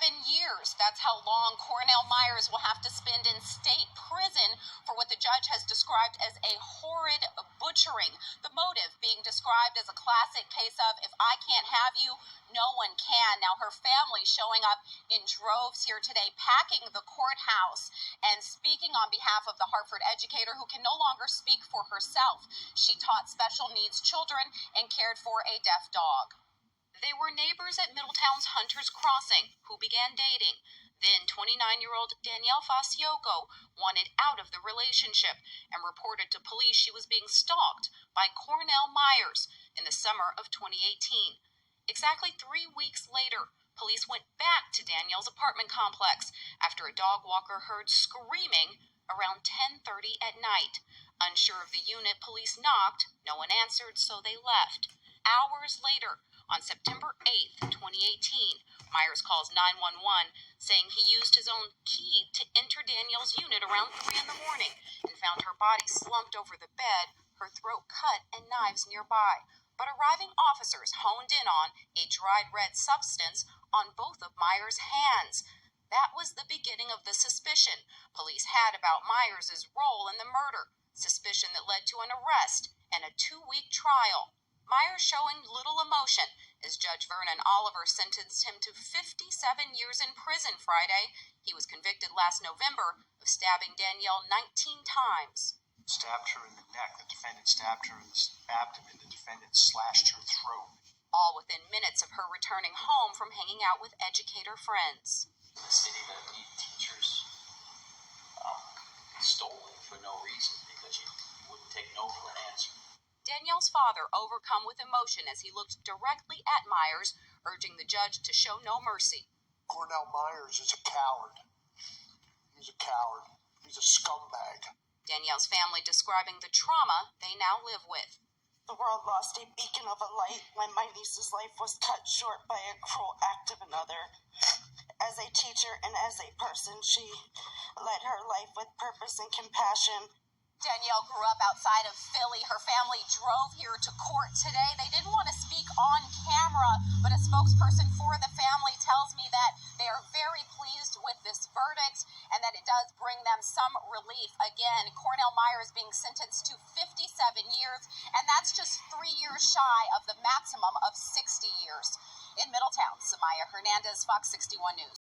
years. That's how long Cornel Myers will have to spend in state prison for what the judge has described as a horrid butchering. The motive being described as a classic case of, if I can't have you, no one can. Now, her family showing up in droves here today, packing the courthouse and speaking on behalf of the Hartford educator who can no longer speak for herself. She taught special needs children and cared for a deaf dog. They were neighbors at Middletown's Hunter's Crossing, who began dating. Then 29-year-old Danielle Faciocco wanted out of the relationship and reported to police she was being stalked by Cornel Myers in the summer of 2018. Exactly 3 weeks later, police went back to Danielle's apartment complex after a dog walker heard screaming around 10:30 at night. Unsure of the unit, police knocked. No one answered, so they left. Hours later, on September 8th, 2018, Myers calls 911 saying he used his own key to enter Danielle's unit around 3 in the morning and found her body slumped over the bed, her throat cut, and knives nearby. But arriving officers honed in on a dried red substance on both of Myers' hands. That was the beginning of the suspicion police had about Myers' role in the murder, suspicion that led to an arrest and a 2-week trial. Myers showing little emotion as Judge Vernon Oliver sentenced him to 57 years in prison Friday. He was convicted last November of stabbing Danielle 19 times. Stabbed her in the neck. The defendant stabbed her in the abdomen. The defendant slashed her throat. All within minutes of her returning home from hanging out with educator friends. The city that need teachers stolen for no reason because you wouldn't take no for an answer. Danielle's father overcome with emotion as he looked directly at Myers, urging the judge to show no mercy. Cornel Myers is a coward. He's a coward. He's a scumbag. Danielle's family describing the trauma they now live with. The world lost a beacon of a light when my niece's life was cut short by a cruel act of another. As a teacher and as a person, she led her life with purpose and compassion. Danielle grew up outside of Philly. Her family drove here to court today. They didn't want to speak on camera, but a spokesperson for the family tells me that they are very pleased with this verdict and that it does bring them some relief. Again, Cornel Myers being sentenced to 57 years, and that's just 3 years shy of the maximum of 60 years. In Middletown, Samaya Hernandez, Fox 61 News.